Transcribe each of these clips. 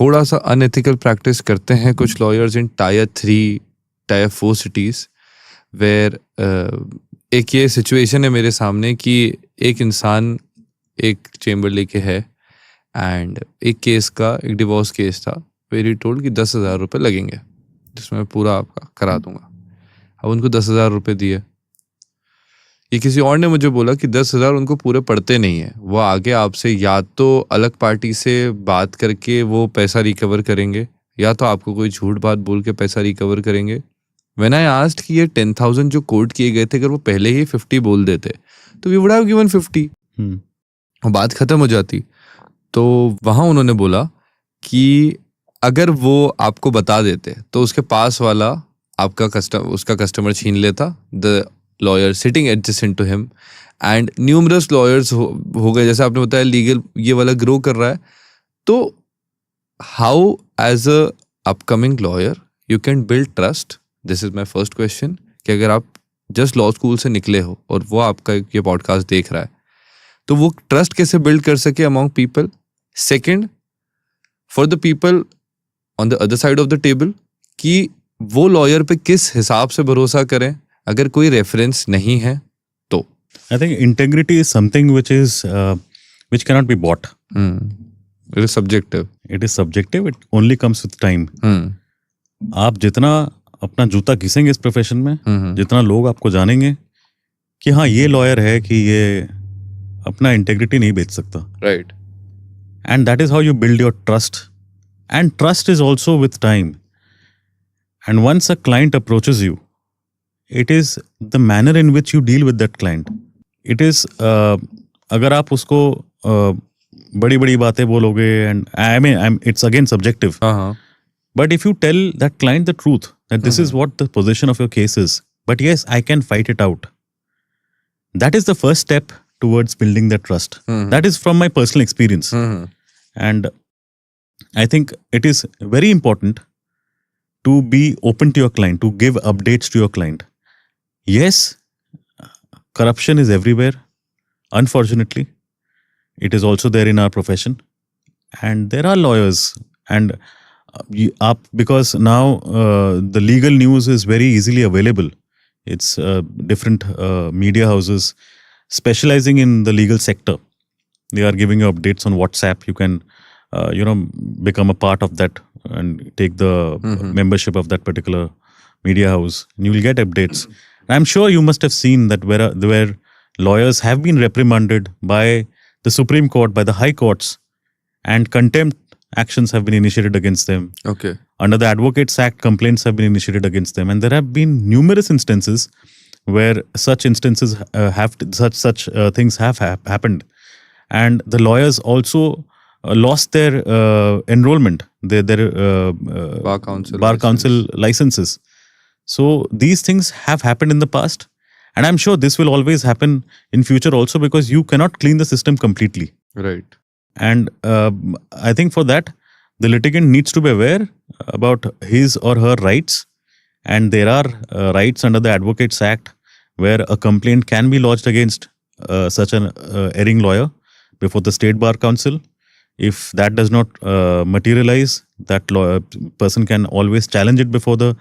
थोड़ा सा unethical practice करते हैं कुछ lawyers in tier 3, tier 4 cities, where एक ये सिचुएशन है मेरे सामने कि एक इंसान एक चेम्बर लेके है एंड एक डिवोर्स केस था, वेरी टोल्ड कि 10,000 रुपये लगेंगे जिसमें मैं पूरा आपका करा दूंगा। अब उनको 10,000 रुपये दिए। ये किसी और ने मुझे बोला कि 10,000 उनको पूरे पड़ते नहीं है, वो आगे आपसे या तो अलग पार्टी से बात करके वो पैसा रिकवर करेंगे या तो आपको कोई झूठ बात बोल के पैसा रिकवर करेंगे। व्हेन आई आस्क्ड कि ये 10,000 जो कोट किए गए थे, अगर वो पहले ही 50 बोल देते तो वी वुड हैव गिवन 50 और बात खत्म हो जाती। तो वहाँ उन्होंने बोला कि अगर वो आपको बता देते तो उसके पास वाला उसका कस्टमर छीन लेता। The lawyer sitting adjacent to him and numerous lawyers हो गए, जैसे आपने बताया लीगल ये वाला ग्रो कर रहा है। तो how as a upcoming lawyer you can build trust, this is my first question, कि अगर आप जस्ट लॉ स्कूल से निकले हो और वो आपका ये पॉडकास्ट देख रहा है तो वो ट्रस्ट कैसे बिल्ड कर सके among people. Second, for the people on the other side of the table, कि वो लॉयर पे किस हिसाब से भरोसा करें अगर कोई रेफरेंस नहीं है तो। I think integrity is something which cannot be bought. It is subjective. It is subjective. It only comes with time. आप जितना अपना जूता घिसेंगे इस प्रोफेशन में, जितना लोग आपको जानेंगे कि हाँ ये लॉयर है, कि ये अपना इंटेग्रिटी नहीं बेच सकता. Right. And that is how you build your trust. And trust is also with time. And once a client approaches you, it is the manner in which you deal with that client. It is अगर आप उसको बड़ी बड़ी बातें बोलोगे, and I mean it's again subjective. But if you tell that client the truth, that this is what the position of your case is, but yes, I can fight it out. That is the first step towards building that trust. That is from my personal experience. And I think it is very important to be open to your client, to give updates to your client. Yes, corruption is everywhere. Unfortunately, it is also there in our profession. And there are lawyers. And because now the legal news is very easily available. It's different media houses specializing in the legal sector. They are giving you updates on WhatsApp. You can, become a part of that and take the membership of that particular media house. And you will get updates. And I'm sure you must have seen that where lawyers have been reprimanded by the Supreme Court, by the high courts, and contempt actions have been initiated against them. Okay. Under the Advocates Act, complaints have been initiated against them. And there have been numerous instances where such instances such things have happened. And the lawyers also lost their enrollment, their bar council licenses. So these things have happened in the past. And I'm sure this will always happen in future also, because you cannot clean the system completely. Right. And I think for that, the litigant needs to be aware about his or her rights. And there are rights under the Advocates Act where a complaint can be lodged against such an erring lawyer before the State Bar Council. If that does not materialize, that person can always challenge it before the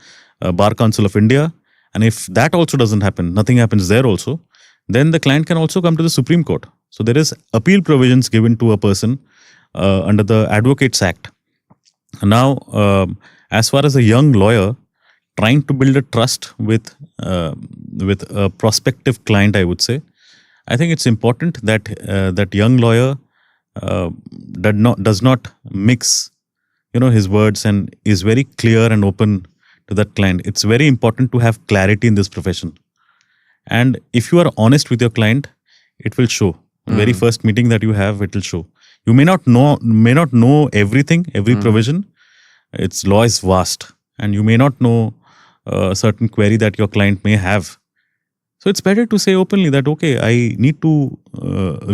Bar Council of India. And if that also doesn't happen, nothing happens there also, then the client can also come to the Supreme Court. So there is appeal provisions given to a person under the Advocates Act. Now, as far as a young lawyer trying to build a trust with a prospective client, I would say, I think it's important that that young lawyer does not mix, his words, and is very clear and open to that client. It's very important to have clarity in this profession. And if you are honest with your client, it will show. Very first meeting that you have, it will show. You may not know everything, every provision. Its law is vast, and you may not know a certain query that your client may have. So it's better to say openly that, okay, I need to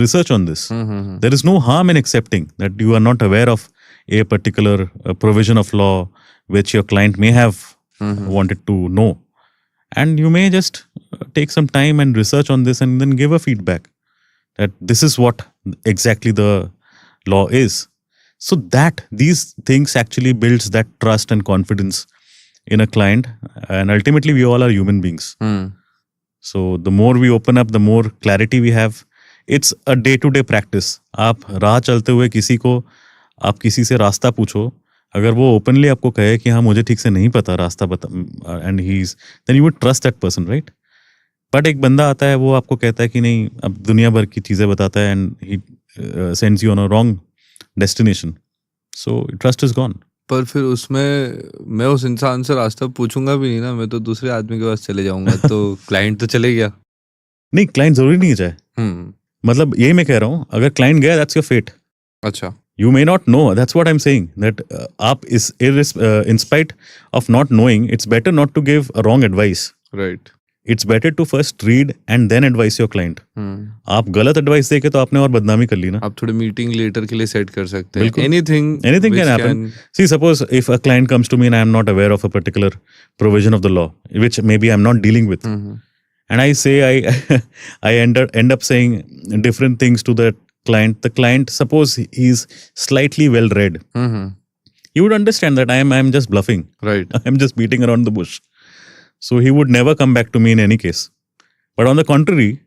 research on this. There is no harm in accepting that you are not aware of a particular provision of law which your client may have wanted to know. And you may just take some time and research on this and then give a feedback that this is what exactly the law is. So these things actually builds that trust and confidence in a client, and ultimately we all are human beings. So the more we open up, the more clarity we have. It's a day-to-day practice. आप राह चलते हुए आप किसी से रास्ता पूछो, अगर वो ओपनली आपको कहे कि हाँ मुझे ठीक से नहीं पता रास्ता बता, and then you would trust that person, right? But एक बंदा आता है, वो आपको कहता है कि नहीं, अब दुनिया भर की चीजें बताता है, and he sends you on a wrong destination. So trust is gone. पर फिर उसमें मैं उस इंसान से रास्ता पूछूंगा भी नहीं ना, मैं तो दूसरे आदमी के पास चले जाऊंगा, तो क्लाइंट तो चले गया। नहीं, क्लाइंट जरूरी नहीं जाए। मतलब यही मैं कह रहा हूँ, अगर क्लाइंट गया, दैट्स योर फेट। अच्छा, you may not know, that's what I'm saying, that in spite of not knowing, it's better not to give a wrong advice. Right. It's better to first read and then advise your client. आप गलत advice देके तो आपने और बदनामी कर ली ना। आप थोड़ी मीटिंग लेटर के लिए सेट कर सकते हैं। Anything can happen. See, suppose if a client comes to me and I am not aware of a particular provision of the law, which maybe I'm not dealing with, and I say I end up saying different things to that client. The client, suppose he's slightly well read, he would understand that I am just bluffing. Right. I'm just beating around the bush. So he would never come back to me in any case. But on the contrary,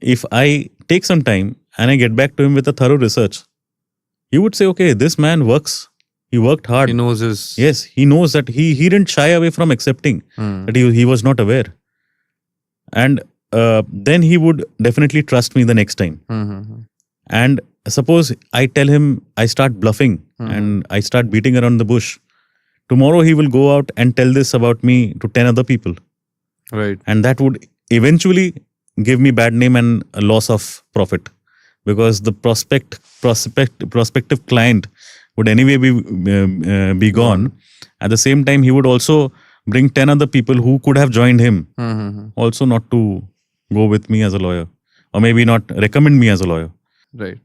if I take some time and I get back to him with a thorough research, he would say, okay, this man works. He worked hard. He knows his... Yes, he knows that he didn't shy away from accepting that he was not aware. And then he would definitely trust me the next time. And suppose I tell him, I start bluffing and I start beating around the bush. Tomorrow he will go out and tell this about me to 10 other people. Right. And that would eventually give me bad name and a loss of profit, because the prospective client would anyway be gone. At the same time, he would also bring 10 other people who could have joined him also not to go with me as a lawyer, or maybe not recommend me as a lawyer. Right.